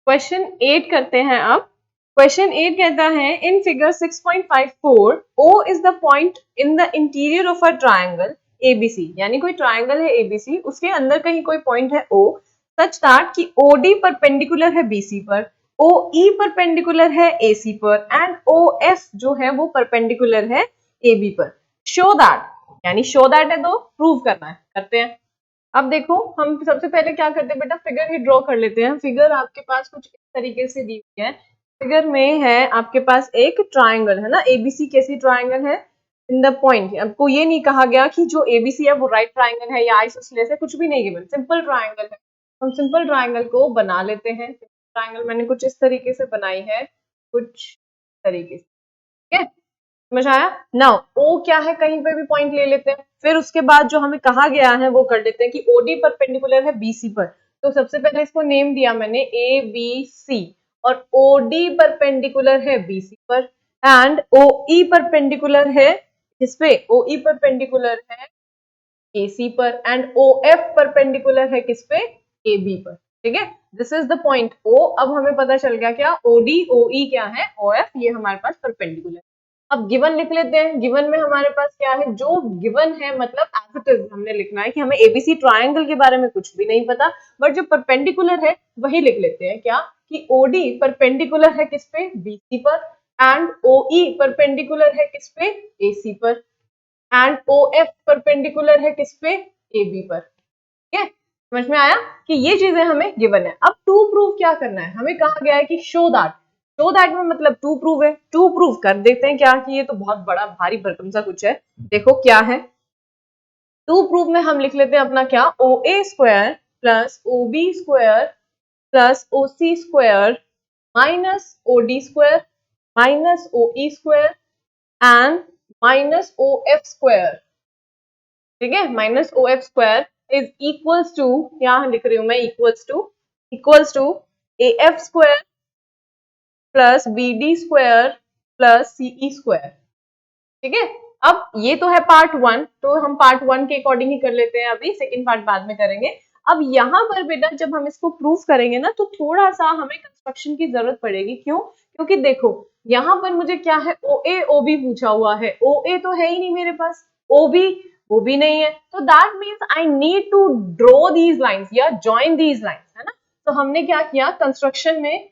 Question 8 करते हैं अब। क्वेश्चन 8 कहता है in figure 6.54 O is the point in the interior of a triangle ABC, यानी कोई ट्राइंगल है ABC, उसके अंदर कहीं कोई पॉइंट है O सच दैट कि OD परपेंडिकुलर है BC पर, OE परपेंडिकुलर है AC पर एंड OF जो है वो परपेंडिकुलर है AB पर। शो दैट, यानी शो दैट है तो प्रूव करना है, करते हैं। अब देखो हम सबसे पहले क्या करते हैं बेटा, फिगर ही ड्रॉ कर लेते हैं। फिगर आपके पास कुछ इस तरीके से दी हुई है। फिगर में है आपके पास एक ट्राइंगल है ना, एबीसी कैसी ट्राइंगल है इन द पॉइंट। आपको ये नहीं कहा गया कि जो एबीसी है वो राइट ट्राइंगल है या आइसोसेलेस है, कुछ भी नहीं गिवन, सिंपल ट्राइंगल है। हम सिंपल ट्राइंगल को बना लेते हैं। ट्राइंगल मैंने कुछ इस तरीके से बनाई है, कुछ तरीके से, ठीक है, समझ आया। नाउ ओ क्या है, कहीं पे भी पॉइंट ले लेते हैं, फिर उसके बाद जो हमें कहा गया है वो कर लेते हैं कि ओडी परपेंडिकुलर है बीसी पर। तो सबसे पहले इसको नेम दिया मैंने ए बी सी, और ओडी परपेंडिकुलर है बीसी पर एंड ओई परपेंडिकुलर है किस पे, ओई परपेंडिकुलर है एसी पर एंड ओएफ परपेंडिकुलर है किस पे, एबी पर। ठीक है, this is the point O. अब हमें पता चल गया क्या, ओडी ओई क्या है, ओएफ ये हमारे पास परपेंडिकुलर। अब गिवन लिख लेते हैं। गिवन में हमारे पास क्या है, जो गिवन है मतलब एज इट इज हमने लिखना है कि हमें एबीसी ट्राइंगल के बारे में कुछ भी नहीं पता, बट जो परपेंडिकुलर है वही लिख लेते हैं। क्या कि ओडी परपेंडिकुलर है किस पे, बीसी पर एंड ओई परपेंडिकुलर है किस पे, एसी पर एंड OF परपेंडिकुलर है किस पे, AB पर। ठीक है, समझ में आया कि ये चीजें हमें गिवन है। अब टू प्रूव क्या करना है, हमें कहा गया है कि शो दैट। शो दैट में मतलब टू प्रूव है, टू प्रूव कर देते हैं क्या कि ये तो बहुत बड़ा भारी भरकम सा कुछ है। देखो क्या है, टू प्रूव में हम लिख लेते हैं अपना क्या, OA square plus OB square plus OC square minus OD square minus OE square and minus OF square. ठीक है, minus OF square is equals to, यहाँ लिख रही हूं मैं equals to AF square plus BD square plus CE square. ठीक है, अब ये तो है पार्ट वन, तो हम पार्ट वन के अकॉर्डिंग ही कर लेते हैं, अभी सेकेंड पार्ट बाद में करेंगे। अब यहाँ पर बेटा जब हम इसको प्रूफ करेंगे ना तो थोड़ा सा हमें कंस्ट्रक्शन की जरूरत पड़ेगी। क्यों, क्योंकि देखो यहाँ पर मुझे क्या है, OA OB पूछा हुआ है, OA तो है ही नहीं मेरे पास, OB नहीं है, तो that means I need to draw these lines या जॉइन दीज लाइंस, है ना। तो हमने क्या किया, कंस्ट्रक्शन में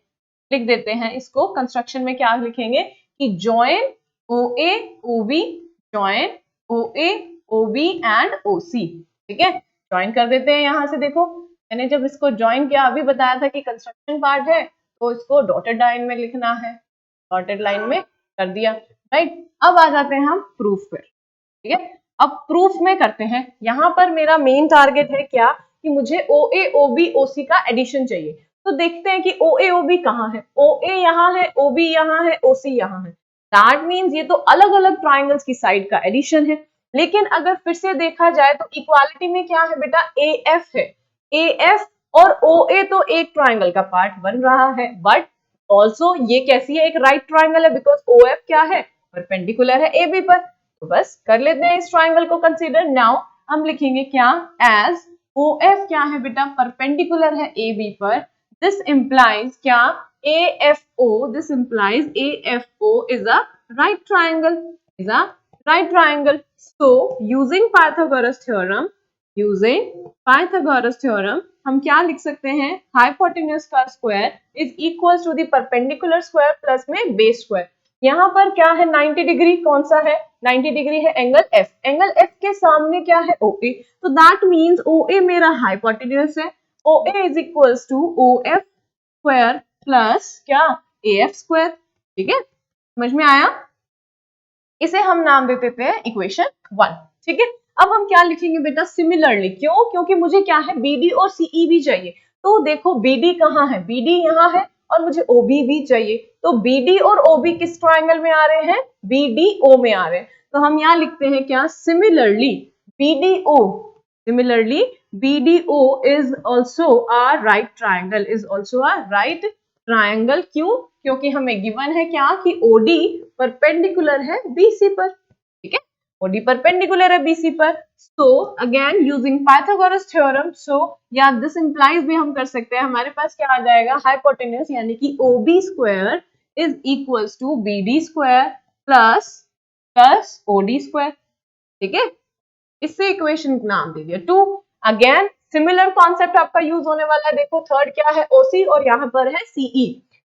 लिख देते हैं इसको। कंस्ट्रक्शन में क्या लिखेंगे कि join OA OB, join OA OB and OC। ठीक है, ज्वाइन कर देते हैं। यहां से देखो मैंने जब इसको ज्वाइन किया, अभी बताया था कि कंस्ट्रक्शन पार्ट है तो इसको डॉटेड लाइन में लिखना है, डॉटेड लाइन में कर दिया, राइट। अब आ जाते हैं हम प्रूफ पर। ठीक है, अब प्रूफ में करते हैं। यहाँ पर मेरा मेन टारगेट है क्या कि मुझे OA OB OC का एडिशन चाहिए। तो देखते हैं कि OA OB कहाँ है, OA यहाँ है, OB यहाँ है, OC यहाँ है। दैट मीन्स ये तो अलग अलग ट्राइंगल्स की साइड का एडिशन है। लेकिन अगर फिर से देखा जाए तो इक्वालिटी में क्या है बेटा, AF है, AF और OA तो एक ट्राइंगल का पार्ट बन रहा है, बट ऑल्सो ये कैसी है, एक राइट ट्राइंगल है, बिकॉज OF क्या है, परपेंडिकुलर है AB पर। तो बस कर लेते हैं इस ट्राइंगल को कंसीडर। नाउ हम लिखेंगे क्या, एज OF क्या है बेटा, परपेंडिकुलर है AB पर, दिस इंप्लाइज क्या, AFO, this implies AFO is a right triangle, is a right triangle. So using Pythagoras theorem हम क्या लिख सकते हैं, हाइपोटेन्यूज का square is equal to the perpendicular square plus में बेस स्क्वायर। यहाँ पर क्या है 90 डिग्री, कौन सा है 90 डिग्री है एंगल F, एंगल F के सामने क्या है OA, तो दैट मीन्स OA मेरा हाइपोटेन्यूज है, OA is equals to OF square plus क्या, AF स्क्वायर। ठीक है, समझ में आया। इसे हम नाम दे देते हैं इक्वेशन 1। ठीक है, अब हम क्या लिखेंगे बेटा, सिमिलरली। क्यों, क्योंकि मुझे क्या है, BD और CE भी चाहिए। तो देखो BD कहाँ है, BD यहाँ है और मुझे OB भी चाहिए। तो BD और OB किस ट्राइंगल में आ रहे हैं, BDO में आ रहे हैं। तो हम यहाँ लिखते हैं क्या, similarly BDO, similarly BDO is also a right triangle, is also a right triangle। क्यों, क्योंकि हमें गिवन है क्या कि OD परपेंडिकुलर है BC पर। ठीक है, OD परपेंडिकुलर है BC पर। So again using Pythagoras theorem, so या दिस इंप्लाइज भी हम कर सकते हैं, हमारे पास क्या आ जाएगा, हाइपोटेन्यूज यानी कि OB square is equals to BD square plus OD square. ठीक है, इससे इक्वेशन नाम दे दिया 2। अगेन सिमिलर कॉन्सेप्ट आपका यूज होने वाला है। देखो थर्ड क्या है, OC और यहाँ पर है CE।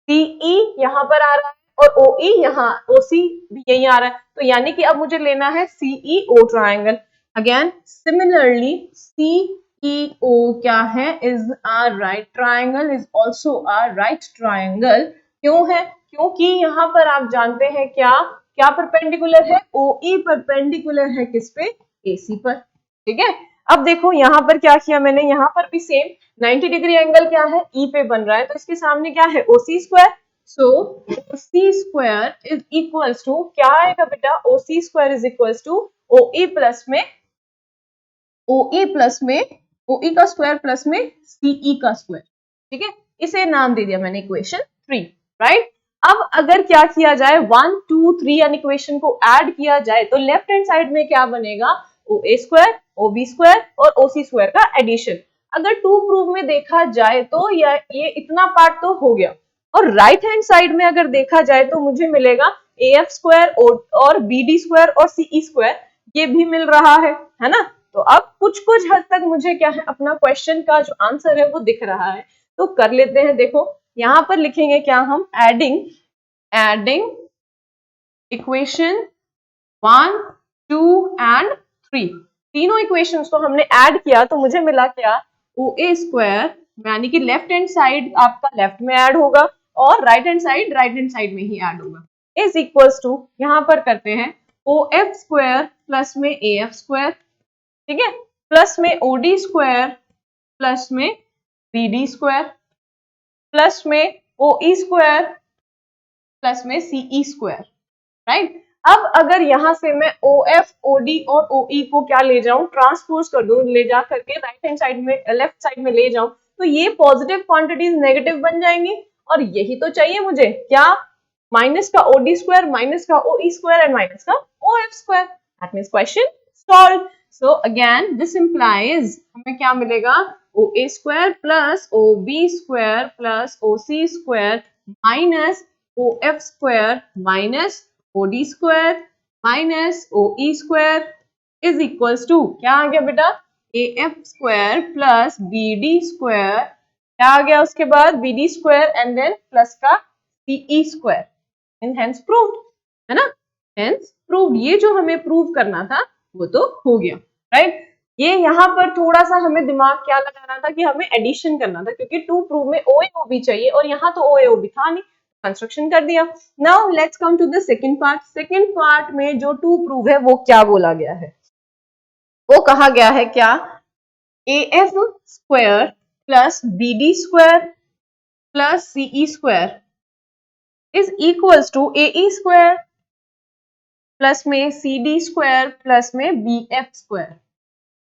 CE यहाँ पर आ रहा है और OE यहाँ, OC भी यही आ रहा है, तो यानी कि अब मुझे लेना है CEO triangle. Again similarly CEO क्या है, is a right triangle, is also a right triangle. क्यों है, क्योंकि यहाँ पर आप जानते हैं क्या क्या परपेंडिकुलर है, OE परपेंडिकुलर है किस पे, AC पर। ठीक है, अब देखो यहाँ पर क्या किया मैंने, यहाँ पर भी सेम 90 डिग्री एंगल क्या है, E पे बन रहा है, तो इसके सामने क्या है, OC square. So OC square is equals to क्या आएगा बेटा, OC square is equals to OE plus में OE का स्क्वायर प्लस में CE का स्क्वायर। ठीक है, इसे नाम दे दिया मैंने इक्वेशन 3, राइट। अब अगर क्या किया जाए 1 2 3 यानी इक्वेशन को ऐड किया जाए तो लेफ्ट हैंड साइड में क्या बनेगा, OA स्क्वायर, OB स्क्वायर और OC स्क्वायर का एडिशन। अगर टू प्रूव में देखा जाए तो ये इतना पार्ट तो हो गया, और राइट हैंड साइड में अगर देखा जाए तो मुझे मिलेगा AF स्क्वायर और BD स्क्वायर और CE स्क्वायर, ये भी मिल रहा है ना। तो अब कुछ कुछ हद तक मुझे क्या है, अपना क्वेश्चन का जो आंसर है वो दिख रहा है, तो कर लेते हैं। देखो यहाँ पर लिखेंगे क्या हम, एडिंग इक्वेशन 1 2 एंड 3, तीनों इक्वेशंस को हमने ऐड किया तो मुझे मिला क्या, OA स्क्वायर, यानी कि लेफ्ट हैंड साइड आपका लेफ्ट में ऐड होगा और राइट हैंड साइड में ही ऐड होगा, इज इक्वल्स टू यहाँ पर करते हैं OF स्क्वायर प्लस में AF स्क्वायर, ठीक है, प्लस में OD स्क्वायर प्लस में BD स्क्वायर प्लस में OE स्क्वायर प्लस में CE स्क्वायर, राइट। अब अगर यहां से मैं OF OD और OE को क्या ले जाऊं, ट्रांसपोज कर दूं, ले जा करके राइट हैंड साइड में लेफ्ट साइड में ले जाऊं, तो ये पॉजिटिव क्वांटिटीज नेगेटिव बन जाएंगी, और यही तो चाहिए मुझे, क्या, माइनस का OD स्क्वायर, माइनस का OE स्क्वायर एंड माइनस का OF square. That means question solve. So again this implies हमें क्या मिलेगा, OA square plus OB square plus OC square minus OF square minus OD square minus OE square is equals to क्या आ गया बेटा, AF square plus BD square, क्या आ गया उसके बाद BD square and then plus का CE स्क्वायर, हेंस प्रूव्ड, है ना, हेंस प्रूव्ड। ये जो हमें प्रूव करना था वो तो हो गया, राइट। ये यहाँ पर थोड़ा सा हमें दिमाग क्या लगाना था कि हमें एडिशन करना था, क्योंकि टू प्रूव में OA OB चाहिए और यहाँ तो OA OB था नहीं, कंस्ट्रक्शन कर दिया। Now let's come to the second part. Second part में जो टू प्रूव है वो क्या बोला गया है, वो कहा गया है क्या, AF square plus BD square plus CE square is equals to AE square plus में CD स्क्वायर प्लस में BF स्क्वायर।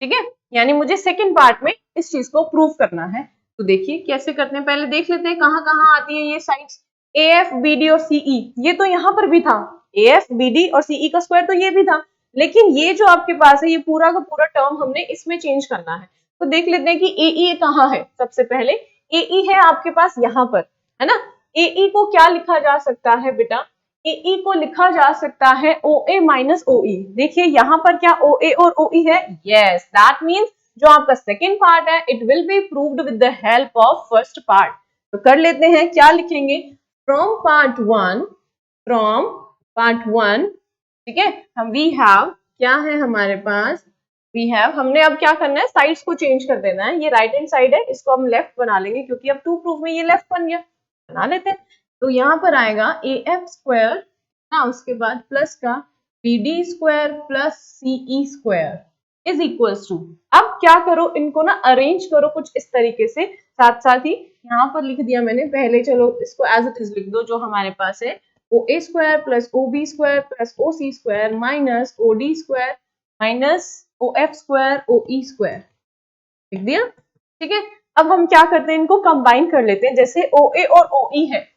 ठीक है, यानी मुझे सेकंड पार्ट में इस चीज को प्रूव करना है। तो देखिए कैसे करते हैं, पहले देख लेते हैं कहाँ कहाँ आती है ये साइड्स, AF BD और CE, ये तो यहाँ पर भी था, AF BD और CE का स्क्वायर तो ये भी था, लेकिन ये जो आपके पास है ये पूरा का पूरा टर्म हमने इसमें चेंज करना है। तो देख लेते हैं कि AE कहाँ है। सबसे पहले AE है आपके पास यहाँ पर, है ना। AE को क्या लिखा जा सकता है बेटा, AE को लिखा जा सकता है OA माइनस OE। देखिए यहाँ पर क्या OA और OE है, यस, दैट मीन्स जो आपका सेकेंड पार्ट है it will be proved with the help of first part. तो कर लेते हैं, क्या लिखेंगे, फ्रॉम पार्ट वन, ठीक है, हम वी हैव, क्या है हमारे पास, वी हैव, हमने अब क्या करना है, साइड्स को चेंज कर देना है। ये राइट हैंड साइड है, इसको हम लेफ्ट बना लेंगे क्योंकि अब टू प्रूफ में ये लेफ्ट बन गया, बना लेते हैं। तो यहाँ पर आएगा AF स्क्वायर ना, उसके बाद प्लस का BD square plus CE square is equals to, अब क्या करो, इनको ना अरेंज करो कुछ इस तरीके से, साथ साथ ही यहाँ पर लिख दिया मैंने पहले, चलो इसको एज इट इज लिख दो जो हमारे पास है, OA square plus OB square plus OC square minus OD square minus OF square OE square, लिख दिया। ठीक है, अब हम क्या करते हैं, इनको कंबाइन कर लेते हैं। जैसे OA और OE है,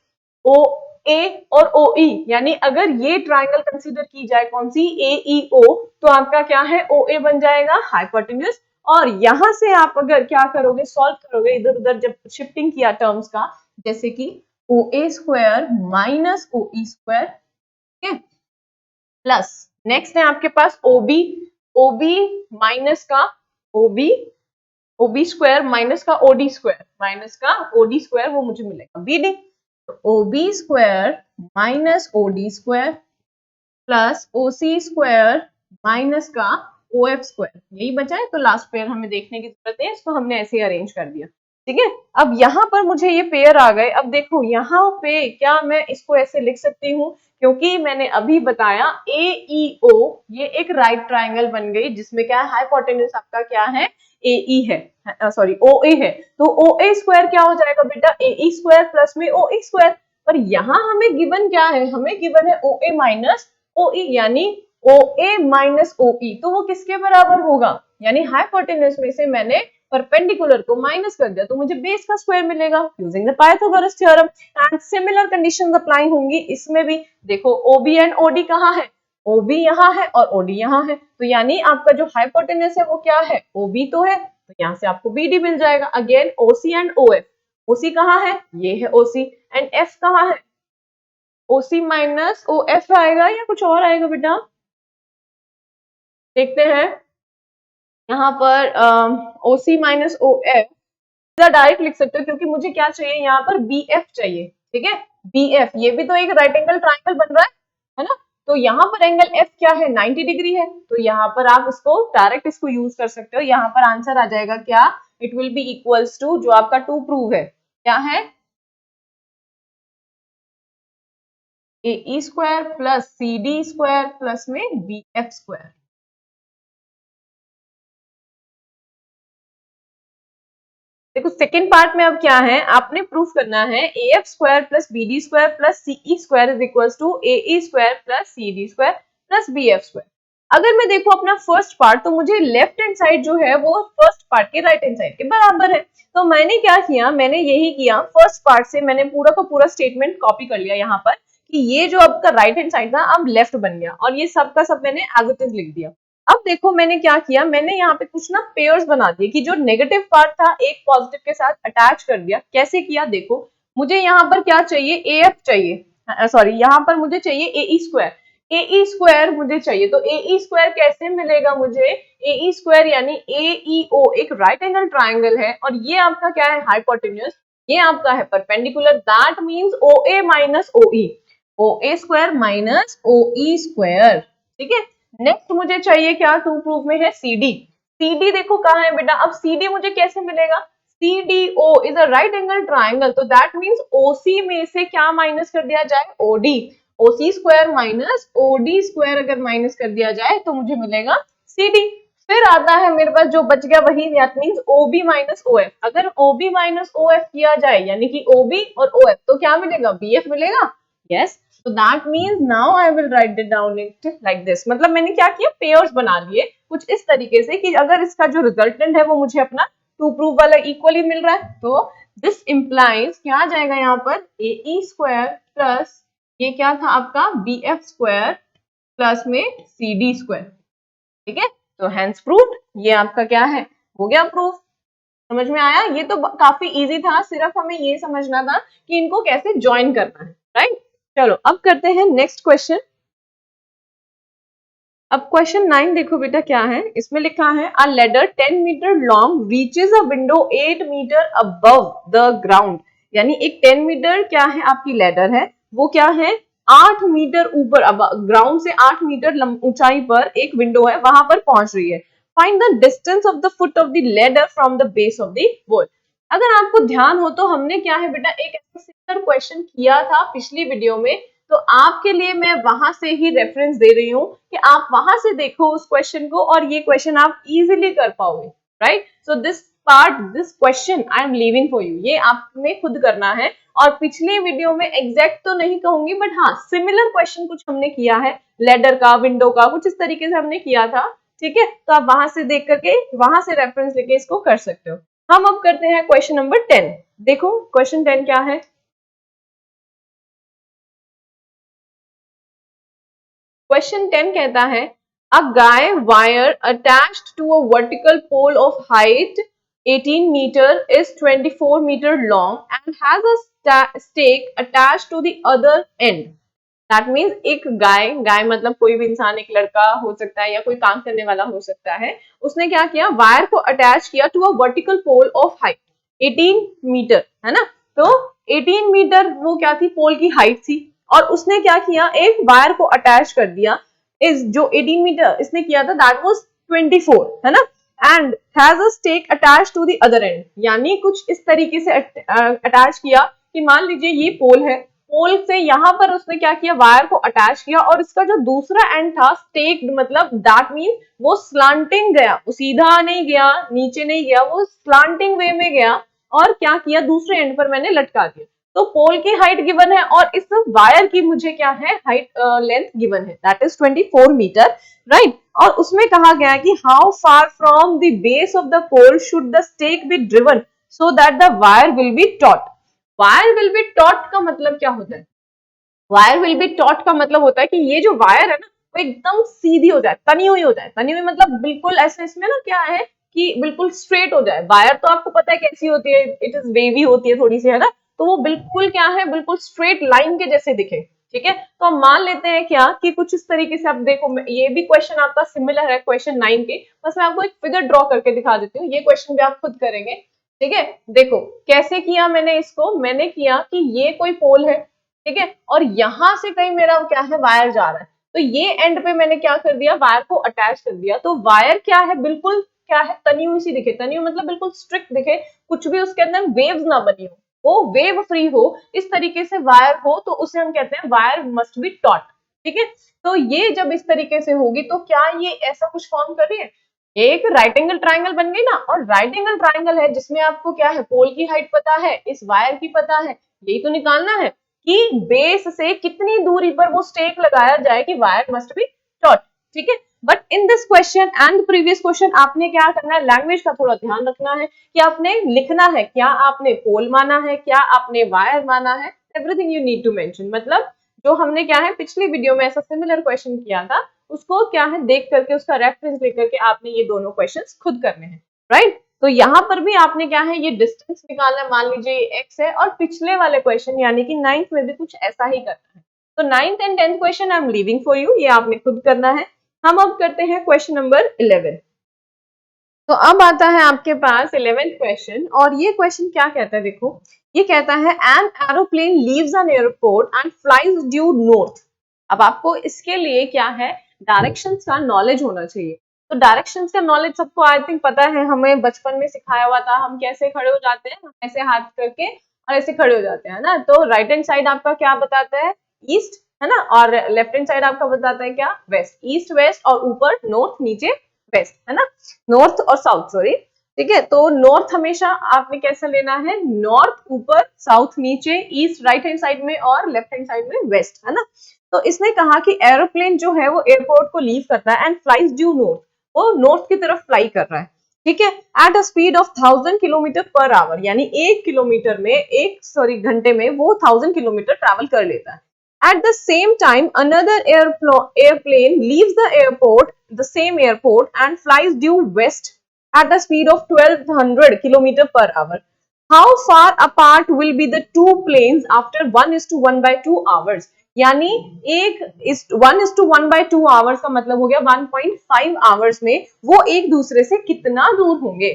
ए और ओ ई, यानी अगर ये ट्राइंगल कंसीडर की जाए कौन सी, ए ई ओ, तो आपका क्या है, ओ ए बन जाएगा हाइपोटेन्यूज। और यहां से आप अगर क्या करोगे, सॉल्व करोगे इधर उधर जब शिफ्टिंग किया टर्म्स का, जैसे कि ओ A square minus O E square, ठीक है, प्लस नेक्स्ट है आपके पास ओबी, ओबी माइनस का ओबी, ओबी स्क्वायर माइनस का ओडी स्क्वायर, माइनस का ओडी स्क्वायर, वो मुझे मिलेगा बीडी। तो OB square minus OD square plus OC square minus का ओ एफ स्क्वायर, यही बचा है। तो लास्ट पेयर हमें देखने की जरूरत है, इसको हमने ऐसे ही अरेंज कर दिया, ठीक है। अब यहाँ पर मुझे ये पेयर आ गए। अब देखो यहाँ पे क्या मैं इसको ऐसे लिख सकती हूँ, क्योंकि मैंने अभी बताया ए ई ओ ये एक राइट ट्राइंगल बन गई, जिसमें क्या है, हाइपोटेन्यूज आपका क्या है, ए ई है, सॉरी ओ ए है। तो ओ ए स्क्वायर क्या हो जाएगा बेटा, ए ई स्क्वायर प्लस में ओ ई स्क्वायर। पर यहाँ हमें गिवन क्या है, हमें गिवन है ओ ए माइनस ओ ई, यानी ओ ए माइनस ओ ई, तो वो किसके बराबर होगा, यानी हाइपोटेन्यूज में से मैंने परपेंडिकुलर को माइनस कर दिया, तो मुझे बेस का स्क्वायर मिलेगा using the Pythagoras theorem. And similar conditions apply होंगी इसमें भी। देखो ओबी एंड ओडी कहाँ है, ओबी यहाँ है और ओडी यहाँ है, तो यानी आपका जो हाइपोटेन्यूज है वो क्या है, ओबी तो है, तो यहाँ से आपको बीडी मिल जाएगा। Again OC and O F, OC कहाँ है, ये है ओसी, एंड एफ कहाँ है, ओसी माइनस ओ एफ आएगा या कुछ और आएगा बेटा, देखते हैं। यहाँ पर ओसी माइनस ओ एफ डायरेक्ट लिख सकते हो, क्योंकि मुझे क्या चाहिए यहाँ पर, बी एफ चाहिए, ठीक है, बी एफ, ये भी तो एक राइट एंगल ट्राइंगल बन रहा है ना। तो यहाँ पर एंगल एफ क्या है, 90 डिग्री है, तो यहाँ पर आप इसको डायरेक्ट इसको यूज कर सकते हो। यहाँ पर आंसर आ जाएगा क्या, it will be equals to, जो आपका टू प्रूव है क्या है, A E square plus C D square plus में बी एफ स्क्वायर। देखो सेकेंड पार्ट में अब क्या है, आपने प्रूफ करना है A F square plus B D square plus C E square is equal to A E square plus C D square plus B F square. अगर मैं देखो अपना फर्स्ट पार्ट, तो मुझे लेफ्ट हैंड साइड जो है वो फर्स्ट पार्ट के राइट हैंड साइड के बराबर है। तो मैंने क्या किया, मैंने यही किया, फर्स्ट पार्ट से मैंने पूरा का पूरा स्टेटमेंट कॉपी कर लिया यहाँ पर, कि ये जो आपका राइट हैंड साइड था अब लेफ्ट बन गया, और ये सब का सब मैंने एज इट इज लिख दिया। अब देखो मैंने क्या किया, मैंने यहाँ पे कुछ ना पेयर्स बना दिए, कि जो नेगेटिव पार्ट था एक पॉजिटिव के साथ अटैच कर दिया। कैसे किया देखो, मुझे यहाँ पर क्या चाहिए, ए एफ चाहिए, सॉरी यहाँ पर मुझे चाहिए ए ई स्क्वायर, ए ई स्क्वायर मुझे चाहिए। तो ए ई स्क्वायर कैसे मिलेगा मुझे, ए ई स्क्वायर यानी ए ई ओ एक राइट एंगल ट्राइंगल है, और ये आपका क्या है, हाइपोटेन्यूज, ये आपका है perpendicular, that means O A minus O E, O A square minus O E square, ठीक है। नेक्स्ट मुझे चाहिए क्या, टू प्रूफ में है सी डी, सी डी देखो कहाँ है बेटा, अब सी डी मुझे कैसे मिलेगा, C D O is a right angle triangle, तो दैट मीन्स ओसी में से क्या माइनस कर दिया जाए, OD, OC square minus OD square अगर माइनस कर दिया जाए तो मुझे मिलेगा सी डी। फिर आता है मेरे पास जो बच गया वही, that means OB minus O F, अगर ओबी माइनस ओ एफ किया जाए यानी कि ओबी और ओ एफ, तो क्या मिलेगा, बी एफ मिलेगा, yes. So that means now I will write it down it like this। मतलब मैंने क्या किया, पेयर्स बना लिए कुछ इस तरीके से, कि अगर इसका जो रिजल्टेंट है वो मुझे अपना टू प्रूफ वाला इक्वली मिल रहा है, तो दिस इंप्लाइज क्या आ जाएगा यहाँ पर, ए ई स्क्वायर प्लस ये क्या था आपका बी एफ स्क्वायर प्लस में सी डी स्क्वायर, ठीक है। तो हैंस प्रूव्ड, ये आपका क्या है, हो गया प्रूफ। समझ में आया, ये तो काफी इजी था, सिर्फ हमें ये समझना था कि इनको कैसे ज्वाइन करना है, राइट। चलो अब करते हैं नेक्स्ट क्वेश्चन। अब क्वेश्चन 9 देखो बेटा क्या है, इसमें लिखा है a ladder 10 metre long reaches a window 8 metre above the ground, यानी एक 10 मीटर क्या है आपकी लेडर है, वो क्या है 8 मीटर ऊपर, अब ग्राउंड से 8 मीटर ऊंचाई पर एक विंडो है, वहां पर पहुंच रही है। Find the distance of the foot of the ladder from the base of the wall. अगर आपको ध्यान हो तो हमने क्या है बेटा, एक ऐसा सिमिलर क्वेश्चन किया था पिछली वीडियो में, तो आपके लिए मैं वहां से ही रेफरेंस दे रही हूँ कि आप वहां से देखो उस क्वेश्चन को, और ये क्वेश्चन आप इजीली कर पाओगे, right. So this part, this question I am leaving for you, ये आपने खुद करना है। और पिछले वीडियो में एग्जैक्ट तो नहीं कहूंगी, बट हाँ सिमिलर क्वेश्चन कुछ हमने किया है, लेडर का, विंडो का, कुछ इस तरीके से हमने किया था, ठीक है। तो आप वहां से देख करके, वहां से रेफरेंस लेके इसको कर सकते हो। हम अब करते हैं क्वेश्चन नंबर 10। देखो क्वेश्चन 10 क्या है, क्वेश्चन 10 कहता है a guy wire attached to a vertical pole of height 18 meter is 24 meter long and has a stake attached to the other end. That means एक गाय, गाय मतलब कोई भी इंसान, एक लड़का हो सकता है या कोई काम करने वाला हो सकता है, उसने क्या किया, वायर को अटैच किया to a vertical pole of height 18 metre, है ना। तो 18 मीटर वो क्या थी, पोल की हाइट थी, और उसने क्या किया, एक वायर को अटैच कर दिया। इस जो 18 मीटर इसने किया था दैट वाज 24, है ना, and has a stake attached to the other end, यानी कुछ इस तरीके से अटैच किया कि मान लीजिए ये पोल है, पोल से यहाँ पर उसने क्या किया, वायर को अटैच किया, और इसका जो दूसरा एंड था स्टेक्ड, मतलब दैट मीन वो स्लांटिंग गया, वो सीधा नहीं गया, नीचे नहीं गया, वो स्लांटिंग वे में गया, और क्या किया, दूसरे एंड पर मैंने लटका दिया। तो पोल की हाइट गिवन है और इस वायर की मुझे क्या है, हाइट लेंथ गिवन है, दैट इज 24 मीटर, राइट। और उसमें कहा गया है कि how far from the base of the pole should the stake be driven so that the wire will be taut. Wire will be taut का मतलब क्या होता है, वायर विल बी टॉट का मतलब होता है कि ये जो वायर है ना, वो एकदम सीधी हो जाए, तनी हुई हो जाए, तनी हुई मतलब बिल्कुल ऐसे, इसमें ना क्या है कि बिल्कुल स्ट्रेट हो जाए। वायर तो आपको पता है कैसी होती है, इट इज वेवी होती है थोड़ी सी, है ना, तो वो बिल्कुल क्या है, बिल्कुल स्ट्रेट लाइन के जैसे दिखे, ठीक है। तो हम मान लेते हैं क्या कि कुछ इस तरीके से, आप देखो ये भी क्वेश्चन आपका सिमिलर है क्वेश्चन 9 के, बस मैं आपको एक फिगर ड्रॉ करके दिखा देती हूँ, ये क्वेश्चन भी आप खुद करेंगे, ठीक है। देखो कैसे किया मैंने इसको, मैंने किया कि ये कोई पोल है, ठीक है, और यहां से कहीं मेरा क्या है, वायर जा रहा है, तो ये एंड पे मैंने क्या कर दिया, वायर को अटैच कर दिया। तो वायर क्या है, बिल्कुल क्या है, तनी हुई सी दिखे, तनी हुई मतलब बिल्कुल स्ट्रिक्ट दिखे, कुछ भी उसके अंदर वेव्स ना बनी हो, वो वेव फ्री हो, इस तरीके से वायर हो, तो उसे हम कहते हैं वायर मस्ट बी टॉट, ठीक है। तो ये जब इस तरीके से होगी तो क्या ये ऐसा कुछ फॉर्म कर रही है, एक राइट एंगल ट्राइंगल बन गई ना, और राइट एंगल ट्राइंगल है जिसमें आपको क्या है, पोल की हाइट पता है, इस वायर की पता है, यही तो निकालना है कि बेस से कितनी दूरी पर वो स्टेक लगाया जाए कि वायर मस्ट बी टॉट, ठीक है। But in this question and previous question आपने क्या करना है, लैंग्वेज का थोड़ा ध्यान रखना है कि आपने लिखना है, क्या आपने पोल माना है, क्या आपने वायर माना है, everything you need to mention. मतलब जो हमने क्या है पिछली वीडियो में ऐसा सिमिलर क्वेश्चन किया था, उसको क्या है देख करके, उसका रेफरेंस देख करके आपने ये दोनों क्वेश्चंस खुद करने हैं, राइट। तो यहाँ पर भी आपने क्या है, ये डिस्टेंस निकालना है, मान लीजिए ये x है, और पिछले वाले क्वेश्चन यानी कि 9th में भी कुछ ऐसा ही करना है। तो 9th and 10th question I am leaving for you, ये आपने खुद करना है। हम अब करते हैं क्वेश्चन नंबर 11। तो अब आता है आपके पास 11th क्वेश्चन, और ये क्वेश्चन क्या कहता है, देखो ये कहता है an aeroplane leaves an airport and flies due north. अब आपको इसके लिए क्या है, डायरेक्शंस का नॉलेज होना चाहिए। तो डायरेक्शंस का नॉलेज सबको आई थिंक पता है, हमें बचपन में सिखाया हुआ था, हम कैसे खड़े हो जाते हैं, ऐसे हाथ करके और ऐसे खड़े हो जाते हैं ना। तो राइट हैंड साइड आपका क्या बताता है, ईस्ट, है ना, और लेफ्ट हैंड साइड आपका बताता है क्या, वेस्ट, ईस्ट वेस्ट, और ऊपर नॉर्थ, नीचे वेस्ट, है ना, नॉर्थ और साउथ, सॉरी, ठीक है। तो नॉर्थ हमेशा आपने कैसा लेना है, नॉर्थ ऊपर, साउथ नीचे, ईस्ट राइट हैंड साइड में, और लेफ्ट हैंड साइड में वेस्ट, है ना। तो इसने कहा कि एरोप्लेन जो है वो एयरपोर्ट को लीव करता है एंड फ्लाइज ड्यू नॉर्थ, वो नॉर्थ की तरफ फ्लाई कर रहा है, ठीक है, at a speed of 1000 kilometre per hour, यानी 1 किलोमीटर में, घंटे में वो 1000 किलोमीटर ट्रैवल कर लेता है। At the same time, another airplane leaves the airport, the same airport, and flies due west at a speed of 1200 km per hour. How far apart will be the two planes after 1:1/2 hours? यानी 1:1/2 hours का मतलब हो गया 1.5 hours में वो एक दूसरे से कितना दूर होंगे,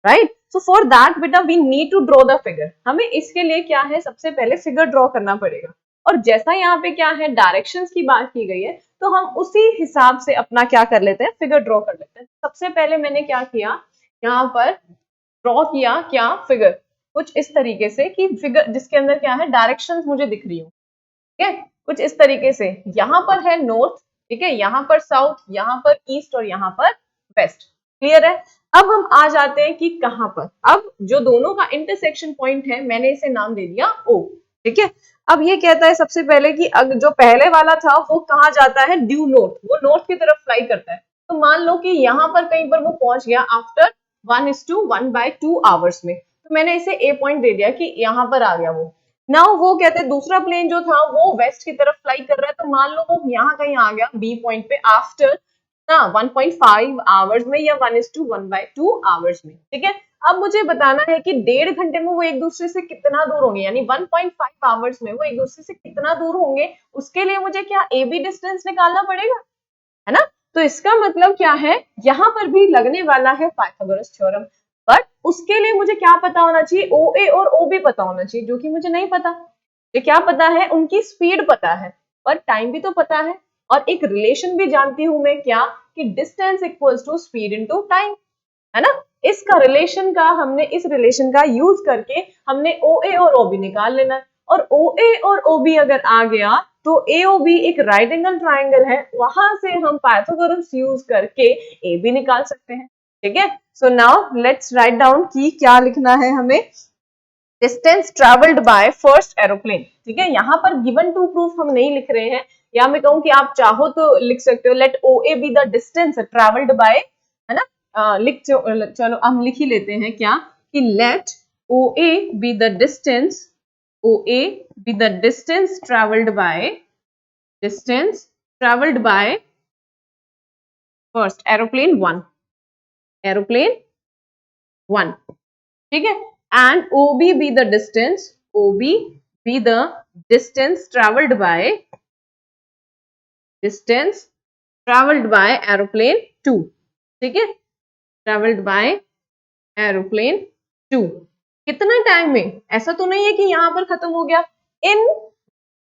राइट। सो फॉर दैट बेटा we need to draw the figure, हमें इसके लिए क्या है, सबसे पहले फिगर ड्रॉ करना पड़ेगा। और जैसा यहाँ पे क्या है, डायरेक्शंस की बात की गई है, तो हम उसी हिसाब से अपना क्या कर लेते हैं, फिगर ड्रॉ कर लेते हैं। सबसे पहले मैंने क्या किया, यहाँ पर ड्रॉ किया क्या, फिगर, कुछ इस तरीके से कि फिगर जिसके अंदर क्या है, डायरेक्शंस मुझे दिख रही हो, ठीक है, कुछ इस तरीके से। यहाँ पर है नॉर्थ, ठीक है, यहाँ पर साउथ, यहाँ पर ईस्ट, और यहाँ पर वेस्ट, क्लियर है। अब हम आ जाते हैं कि कहाँ पर, अब जो दोनों का इंटरसेक्शन पॉइंट है, मैंने इसे नाम दे दिया O, ठीक है। अब ये कहता है सबसे पहले कि जो पहले वाला था वो कहाँ जाता है, ड्यू नॉर्थ, वो नॉर्थ की तरफ फ्लाई करता है। तो मान लो कि यहाँ पर कहीं पर वो पहुंच गया आफ्टर 1:1/2 आवर्स में, तो मैंने इसे A पॉइंट दे दिया कि यहाँ पर आ गया वो। नाउ वो कहते हैं दूसरा प्लेन जो था वो वेस्ट की तरफ फ्लाई कर रहा है, तो मान लो वो यहाँ कहीं आ गया बी पॉइंट पे आफ्टर ना 1.5 आवर्स में या 1:1/2 आवर्स में, ठीक है। अब मुझे बताना है कि 1.5 घंटे में वो एक दूसरे से कितना दूर होंगे, यानी 1.5 आवर्स में वो एक दूसरे से कितना दूर होंगे, उसके लिए मुझे क्या ए बी डिस्टेंस निकालना पड़ेगा, है ना। तो इसका मतलब क्या है, यहाँ पर भी लगने वाला है पाइथागोरस थ्योरम, बट उसके लिए मुझे क्या पता होना चाहिए, ओ ए और ओ बी पता होना चाहिए, जो कि मुझे नहीं पता। ये क्या पता है, उनकी स्पीड पता है, पर टाइम भी तो पता है, और एक रिलेशन भी जानती हूं मैं, क्या कि distance equals to speed into time, है ना। इसका रिलेशन का हमने इस रिलेशन का यूज करके हमने ओ ए और ओ बी निकाल लेना है, और ओ ए और ओ बी अगर आ गया तो ए ओ बी एक राइट एंगल ट्राइंगल है, वहां से हम पाइथागोरस यूज करके ए बी निकाल सकते हैं, ठीक है। So now let's write down कि क्या लिखना है हमें, distance travelled by first aeroplane, ठीक है। यहाँ पर गिवन टू प्रूफ हम नहीं लिख रहे हैं, या मैं कहूँ कि आप चाहो तो लिख सकते हो let O A B the distance travelled by, है ना। चलो हम लिख ही लेते हैं क्या, कि let O A B the distance, O A B the distance travelled by first aeroplane one, ठीक है। And OB be the distance, OB be the distance traveled by aeroplane 2, ठीक है, traveled by aeroplane 2। कितना time में, ऐसा तो नहीं है कि यहाँ पर खत्म हो गया, इन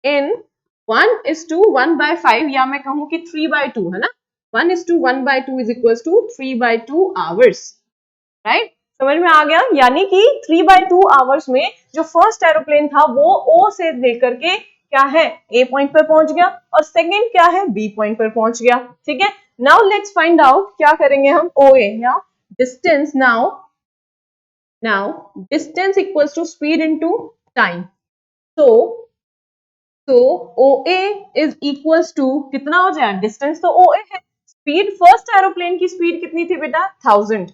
1:1/5, या मैं कहूँ कि 3/2, है ना, 1:1/2 is equal to 3/2 hours, right. समझ में आ गया, यानी कि 3/2 आवर्स में जो फर्स्ट एरोप्लेन था वो ओ से लेकर के क्या है ए पॉइंट पर पहुंच गया, और सेकंड क्या है बी पॉइंट पर पहुंच गया, ठीक है। नाउ लेट्स फाइंड आउट, क्या करेंगे हम, ओ ए या distance, now distance equals to speed into time, तो O A is equals to कितना हो जाए, डिस्टेंस तो ओ ए है, स्पीड फर्स्ट एरोप्लेन की स्पीड कितनी थी बेटा 1000,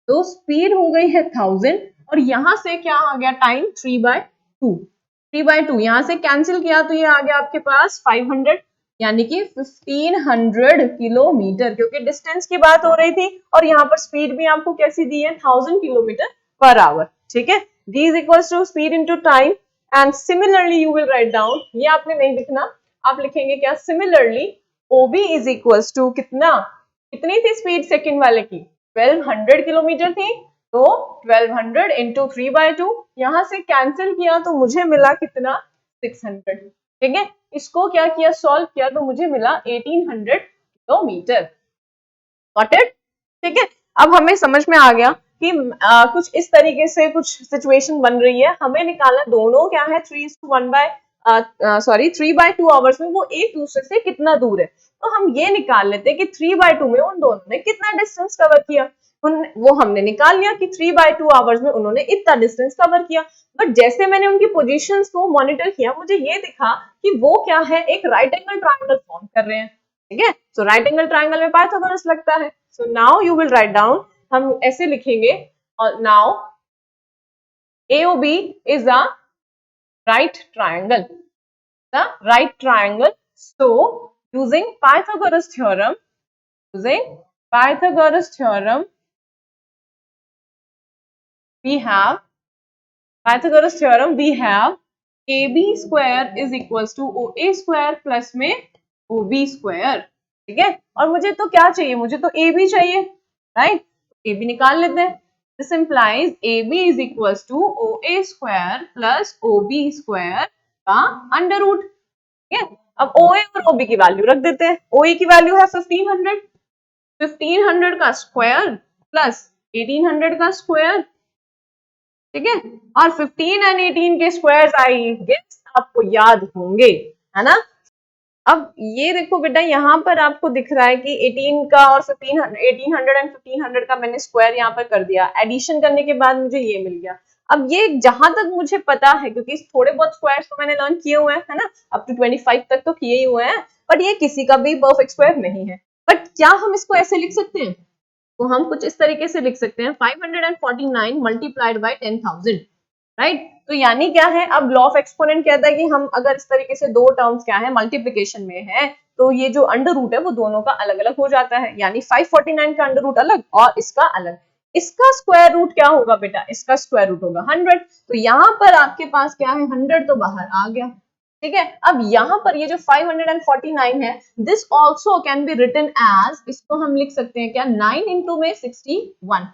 तो स्पीड हो गई है 1000, और यहां से क्या आ गया टाइम 3/2 यहां से कैंसिल किया तो ये आ गया आपके पास 500, यानी कि 1500 किलोमीटर, क्योंकि डिस्टेंस की बात हो रही थी और यहाँ पर स्पीड भी आपको कैसी दी है 1000 किलोमीटर पर आवर, ठीक है। d is equals to speed into time, and similarly you will write down, ये आपने नहीं लिखना, आप लिखेंगे क्या, similarly OB is equals to कितनी थी स्पीड सेकंड वाले की 1200 किलोमीटर थी, तो 1200 into 3/2, यहां से कैंसिल किया तो मुझे मिला कितना 600, ठीक है। इसको क्या किया, सॉल्व किया तो मुझे मिला 1800 किलोमीटर, गॉट इट, ठीक है। अब हमें समझ में आ गया कि कुछ इस तरीके से कुछ सिचुएशन बन रही है, हमें निकालना दोनों क्या है 3/2 आवर्स में वो एक दूसरे से कितना दूर है, तो हम ये निकाल लेते हैं कि 3/2 में उन दोनों ने कितना डिस्टेंस कवर किया, वो हमने निकाल लिया कि 3/2 आवर्स में उन्होंने इतना डिस्टेंस कवर किया, बट जैसे मैंने उनकी पोजीशंस को मॉनिटर किया मुझे ये दिखा कि वो क्या है, एक राइट एंगल ट्रायंगल फॉर्म कर रहे हैं, ठीक है। सो राइट एंगल ट्रायंगल में पाइथागोरस लगता है, so now you will write down, हम ऐसे लिखेंगे, और now AOB is a right triangle, so using Pythagoras theorem, we have AB square is equals to OA square plus में OB square, ठीक है। और मुझे तो क्या चाहिए, मुझे तो AB चाहिए, राइट, AB निकाल लेते हैं, this implies AB is equals to OA square plus OB square का अंडर रूट, ठीक है। अब OA और OB की वैल्यू रख देते हैं, OA की वैल्यू है 1500 का स्क्वायर प्लस 1800 का स्क्वायर, ठीक है, और 15 और 18 के स्क्वायर्स आई गेस आपको याद होंगे, है ना। अब ये देखो बेटा, यहाँ पर आपको दिख रहा है कि 18 का और 1800 एंड 1500 का मैंने स्क्वायर यहाँ पर कर दिया, एडिशन करने के बाद मुझे ये मिल गया। अब ये जहां तक मुझे पता है, क्योंकि थोड़े बहुत स्क्वायर्स तो मैंने लर्न किए हुए हैं, है ना, अप टू 25 तक तो किए ही हुए हैं, बट ये किसी का भी परफेक्ट स्क्वायर नहीं है। बट क्या हम इसको ऐसे लिख सकते हैं, तो हम कुछ इस तरीके से लिख सकते हैं 549 मल्टीप्लाइड बाय 10,000, राइट। तो यानी क्या है, अब लॉ ऑफ एक्सपोनेंट कहता है कि हम अगर इस तरीके से दो टर्म्स क्या है मल्टीप्लिकेशन में है तो ये जो अंडर रूट है वो दोनों का अलग अलग हो जाता है, यानी 549 का अंडर रूट अलग और इसका अलग। इसका स्क्वायर रूट क्या होगा बेटा, इसका स्क्वायर रूट होगा 100। तो यहाँ पर आपके पास क्या है 100 तो बाहर आ गया, ठीक है। अब यहाँ पर ये जो 549 है this also can be written as, इसको हम लिख सकते हैं क्या 9 इंटू में 61।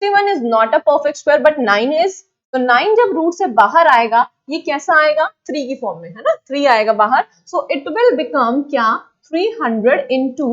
61 is not a perfect square but 9 is. तो 9 जब रूट से बाहर आएगा ये कैसा आएगा 3 की फॉर्म में, है ना, 3 आएगा बाहर। सो इट विल बिकम क्या 300 इंटू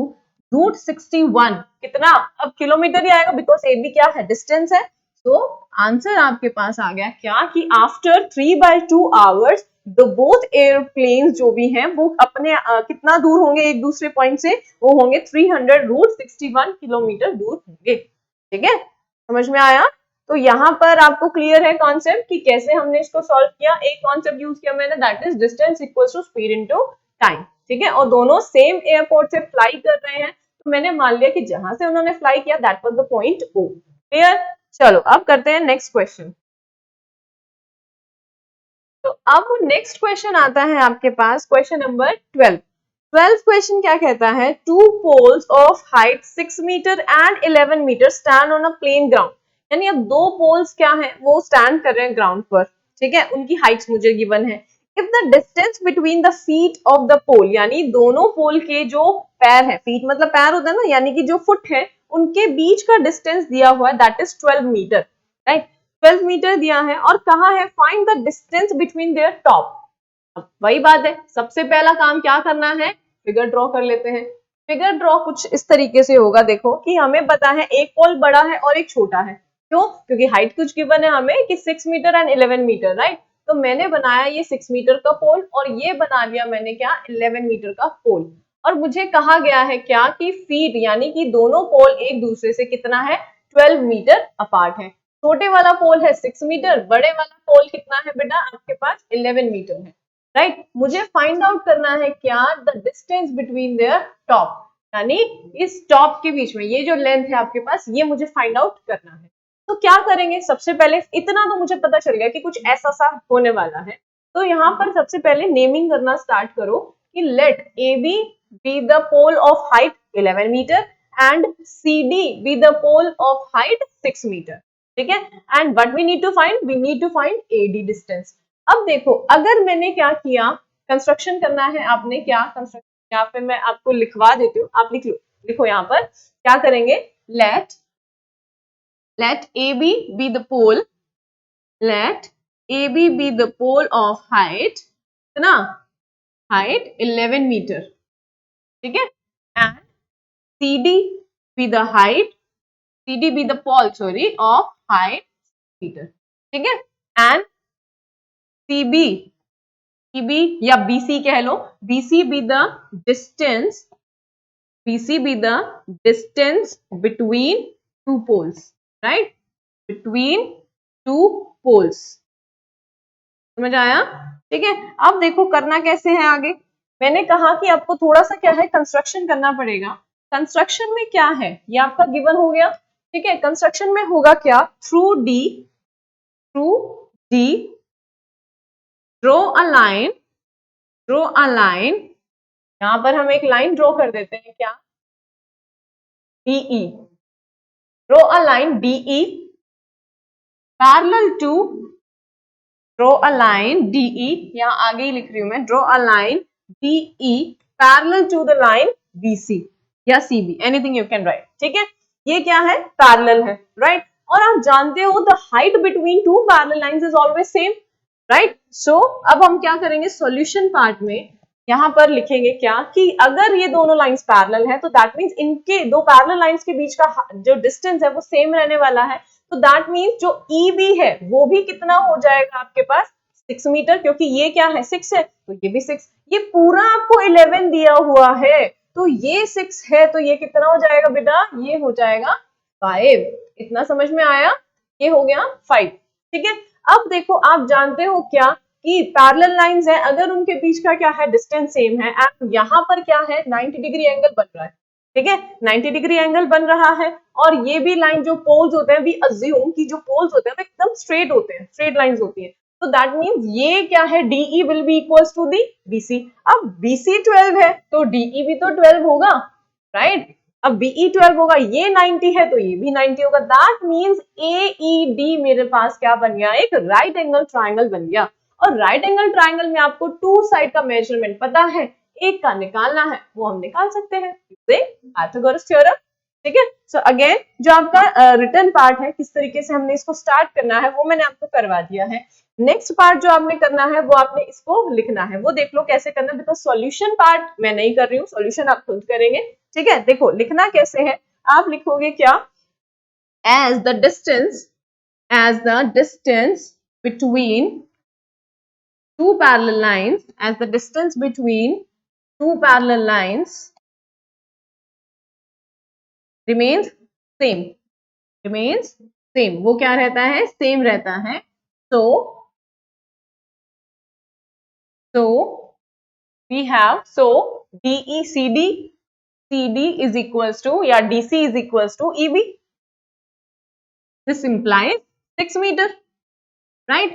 रूट 61, कितना, अब किलोमीटर ही आएगा बिकॉज ए बी क्या है डिस्टेंस है। तो आंसर आपके पास आ गया क्या कि after 3/2 hours the both airplanes जो भी हैं वो अपने कितना दूर होंगे एक दूसरे पॉइंट से, वो होंगे 300 रूट 61 किलोमीटर दूर होंगे, ठीक है, समझ में आया। तो यहाँ पर आपको क्लियर है कॉन्सेप्ट कि कैसे हमने इसको सॉल्व किया। एक कॉन्सेप्ट यूज किया मैंने that is distance equals to speed into time, ठीक है, और दोनों सेम एयरपोर्ट से फ्लाई कर रहे हैं तो मैंने मान लिया कि जहां से उन्होंने फ्लाई किया that was the point O. Clear. चलो अब करते हैं नेक्स्ट क्वेश्चन। तो अब नेक्स्ट क्वेश्चन आता है आपके पास क्वेश्चन नंबर 12। 12th क्वेश्चन क्या कहता है, two poles of height 6 metre and 11 metre stand on a plane ground. यानी अब दो पोल्स क्या है वो स्टैंड कर रहे हैं ग्राउंड पर, ठीक है, उनकी हाइट्स मुझे गिवन है। If the distance between the feet of the pole, यानी दोनों पोल के जो पैर है, फीट मतलब पैर होता है ना, यानी कि जो फुट है उनके बीच का डिस्टेंस दिया हुआ है that is 12 metre, right. 12 metre दिया है और कहा है find the distance between their top. अब वही बात है, सबसे पहला काम क्या करना है, फिगर ड्रॉ कर लेते हैं। फिगर ड्रॉ कुछ इस तरीके से होगा, देखो कि हमें पता है एक पोल बड़ा है और एक छोटा है, क्यों, क्योंकि हाइट कुछ गिवन है हमें कि 6 मीटर एंड 11 मीटर, राइट। तो मैंने बनाया ये 6 मीटर का पोल और ये बना लिया मैंने क्या 11 मीटर का पोल। और मुझे कहा गया है क्या कि फीट, यानी कि दोनों पोल एक दूसरे से कितना है 12 मीटर अपार्ट है। छोटे वाला पोल है 6 मीटर, बड़े वाला पोल कितना है बेटा आपके पास 11 मीटर है, राइट। मुझे फाइंड आउट करना है क्या the distance between their top, यानी इस टॉप के बीच में ये जो लेंथ है आपके पास ये मुझे फाइंड आउट करना है। तो क्या करेंगे, सबसे पहले इतना तो मुझे पता चल गया कि कुछ ऐसा सा होने वाला है। तो यहाँ पर सबसे पहले नेमिंग करना स्टार्ट करो कि let A B the pole of height 11 metre and C D B the pole of height 6 metre, ठीक है। And what we need to find, we need to find A D distance. अब देखो अगर मैंने क्या किया, कंस्ट्रक्शन करना है आपने क्या कंस्ट्रक्शन, यहाँ पे मैं आपको लिखवा देती हूँ, आप लिख लो, लिखो यहाँ पर क्या करेंगे, late AB be the pole, let AB be the pole of height, ना, height 11 मीटर, ठीक है, and CD be the height, CD be the pole sorry of height metre, ठीक है, and CB CB या BC कह लो, BC be the distance, BC be the distance between two poles, right, between two poles, समझ आया, ठीक है। अब देखो करना कैसे है आगे, मैंने कहा कि आपको थोड़ा सा क्या है कंस्ट्रक्शन करना पड़ेगा। कंस्ट्रक्शन में क्या है ये आपका गिवन हो गया, ठीक है। कंस्ट्रक्शन में होगा क्या, through D draw a line, draw a line, यहाँ पर हम एक लाइन ड्रॉ कर देते हैं क्या DE, draw a line DE parallel to, draw a line DE, यहाँ आगे ही लिख रही हूं मैं, draw a line DE parallel to the line BC या CB, anything you can write, ठीक है। ये क्या है पैरेलल है, राइट। और आप जानते हो the height between two parallel lines is always same, right. So अब हम क्या करेंगे सॉल्यूशन पार्ट में, यहाँ पर लिखेंगे क्या कि अगर ये दोनों लाइंस पैरेलल है तो दैट मींस इनके दो पैरेलल लाइंस के बीच का जो डिस्टेंस है वो सेम रहने वाला है। तो दैट मीन्स जो EB है वो भी कितना हो जाएगा आपके पास 6 मीटर, क्योंकि ये क्या है 6 है तो ये भी 6, ये पूरा आपको 11 दिया हुआ है तो ये 6 है तो ये कितना हो जाएगा बेटा, ये हो जाएगा 5। इतना समझ में आया, ये हो गया 5, ठीक है। अब देखो आप जानते हो क्या कि पैरेलल लाइंस है, अगर उनके बीच का क्या है डिस्टेंस सेम है एंड यहाँ पर क्या है 90 डिग्री एंगल बन रहा है, ठीक है, 90 डिग्री एंगल बन रहा है और ये भी लाइन जो पोल्स होते हैं, वी अज्यूम कि जो पोल्स होते हैं वो एकदम स्ट्रेट होते हैं, स्ट्रेट लाइंस होती हैं, तो दैट मींस ये क्या है, DE will be equals to the BC। अब BC 12 है तो DE भी तो 12 होगा, राइट? अब BE 12 होगा, ये 90 है तो ये भी 90 होगा, दैट मींस AED मेरे पास क्या बन गया, एक राइट एंगल ट्राइंगल बन गया। और राइट एंगल ट्राइंगल में आपको टू साइड का मेजरमेंट पता है, एक का निकालना है, वो हम निकाल सकते हैं पाइथागोरस थ्योरम। ठीक है, सो अगेन जो आपका रिटर्न पार्ट है, किस तरीके से हमने इसको स्टार्ट करना है वो मैंने आपको करवा दिया है। नेक्स्ट पार्ट जो आपने करना है वो आपने इसको लिखना है, वो देख लो कैसे करना है, बिकॉज सॉल्यूशन पार्ट मैं नहीं कर रही हूँ, सॉल्यूशन आप खुद करेंगे। ठीक है, देखो लिखना कैसे है, आप लिखोगे क्या, as the distance between two parallel lines, as the distance between two parallel lines remains same, वो क्या रहता है, सेम रहता है। so we have, so CD is equals to या DC is equals to EB, this implies 6 meter, right?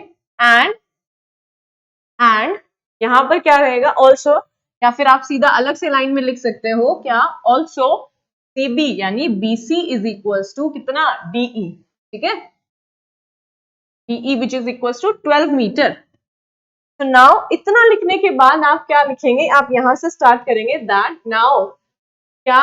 and यहाँ पर क्या रहेगा, also, या फिर आप सीधा अलग से लाइन में लिख सकते हो क्या, also CB यानी BC is equals to कितना, DE, ठीक है, DE which is equals to 12 metre. तो नाउ इतना लिखने के बाद आप क्या लिखेंगे, आप यहां से स्टार्ट करेंगे, दैट नाउ क्या,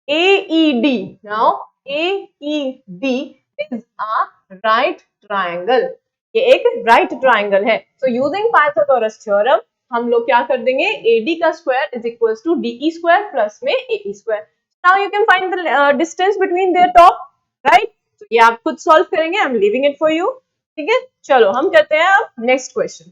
AED, now AED is a right triangle, ये एक राइट ट्राइंगल है। सो यूजिंग पाइथागोरस थ्योरम हम लोग क्या कर देंगे, AD का square is equals to DE square plus में AE square. Now you can find the distance between their top, right? ये आप खुद सॉल्व करेंगे, I am leaving it for you. ठीक है, चलो हम करते हैं अब नेक्स्ट क्वेश्चन।